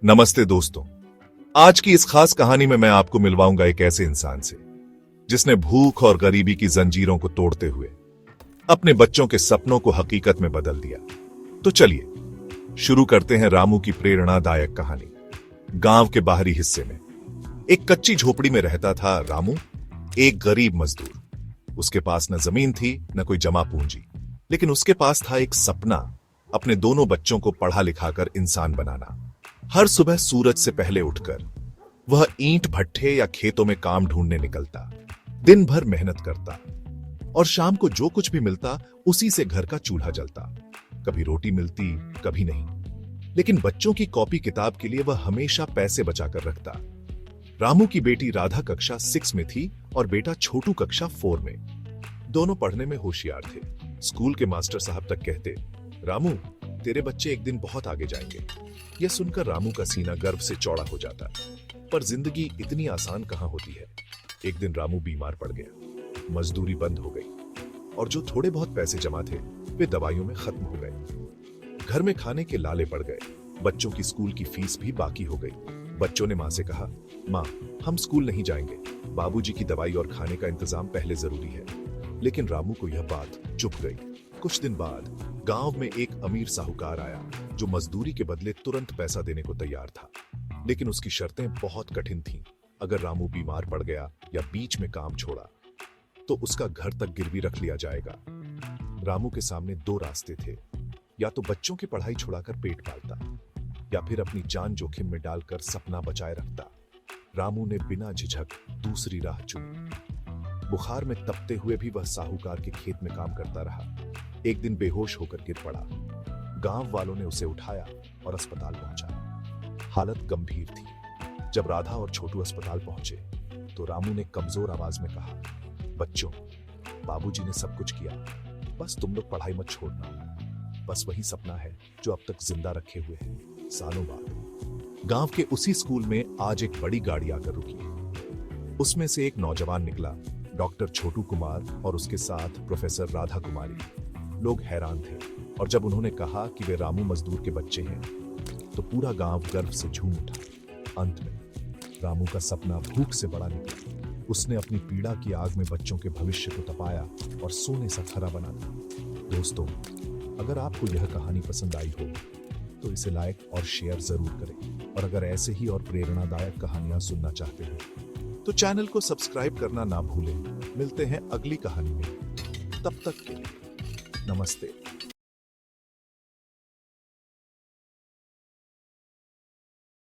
नमस्ते दोस्तों। आज की इस खास कहानी में मैं आपको मिलवाऊंगा एक ऐसे इंसान से जिसने भूख और गरीबी की जंजीरों को तोड़ते हुए अपने बच्चों के सपनों को हकीकत में बदल दिया। तो चलिए शुरू करते हैं रामू की प्रेरणादायक कहानी। गांव के बाहरी हिस्से में एक कच्ची झोपड़ी में रहता था रामू, एक गरीब मजदूर। उसके पास न जमीन थी न कोई जमा पूंजी, लेकिन उसके पास था एक सपना, अपने दोनों बच्चों को पढ़ा लिखाकर इंसान बनाना। हर सुबह सूरज से पहले उठकर वह ईंट भट्ठे या खेतों में काम ढूंढने निकलता, दिन भर मेहनत करता और शाम को जो कुछ भी मिलता उसी से घर का चूल्हा जलता। कभी रोटी मिलती, कभी नहीं, लेकिन बच्चों की कॉपी किताब के लिए वह हमेशा पैसे बचाकर रखता। रामू की बेटी राधा कक्षा 6 में थी और बेटा छोटू कक्षा 4 में। दोनों पढ़ने में होशियार थे। स्कूल के मास्टर साहब तक कहते, रामू तेरे बच्चे एक दिन बहुत आगे जाएंगे। यह सुनकर रामू का सीना गर्व से चौड़ा हो जाता। पर जिंदगी इतनी आसान कहां होती है। एक दिन रामू बीमार पड़ गया, मजदूरी बंद हो गई और जो थोड़े बहुत पैसे जमा थे वे दवाइयों में खत्म हो गए। घर में खाने के लाले पड़ गए, बच्चों की स्कूल की फीस भी बाकी हो गई। बच्चों ने मां से कहा, मां हम स्कूल नहीं जाएंगे, बाबूजी की दवाई और खाने का इंतजाम पहले जरूरी है। लेकिन रामू को यह बात चुभ गई। कुछ दिन बाद गांव में एक अमीर साहूकार आया जो मजदूरी के बदले तुरंत पैसा देने को तैयार था, लेकिन उसकी शर्तें बहुत कठिन थीं। अगर रामू बीमार पड़ गया या बीच में काम छोड़ा तो उसका घर तक गिरवी रख लिया जाएगा। रामू के सामने दो रास्ते थे, या तो बच्चों की पढ़ाई छुड़ाकर पेट पालता या फिर अपनी जान जोखिम में डालकर सपना बचाए रखता। रामू ने बिना झिझक दूसरी राह चुनी। बुखार में तपते हुए भी वह साहूकार के खेत में काम करता रहा। एक दिन बेहोश होकर गिर पड़ा। गांव वालों ने उसे उठाया और अस्पताल पहुंचाया। हालत गंभीर थी। जब राधा और छोटू अस्पताल पहुंचे तो रामू ने कमजोर आवाज में कहा, बच्चों बाबूजी ने सब कुछ किया, बस तुम लोग पढ़ाई मत छोड़ना। बस वही सपना है जो अब तक जिंदा रखे हुए है। सालों बाद गांव के उसी स्कूल में आज एक बड़ी गाड़ी आकर रुकी। उसमें से एक नौजवान निकला, डॉक्टर छोटू कुमार और उसके साथ प्रोफेसर राधा कुमारी। लोग हैरान थे और जब उन्होंने कहा कि वे रामू मजदूर के बच्चे हैं तो पूरा गांव गर्व से झूम उठा। अंत में रामू का सपना भूख से बड़ा निकला। उसने अपनी पीड़ा की आग में बच्चों के भविष्य को तपाया और सोने सा खरा बना दिया। दोस्तों, अगर आपको यह कहानी पसंद आई हो तो इसे लाइक और शेयर जरूर करें, और अगर ऐसे ही और प्रेरणादायक कहानियां सुनना चाहते हैं तो चैनल को सब्सक्राइब करना ना भूलें। मिलते हैं अगली कहानी में, तब तक के लिए नमस्ते।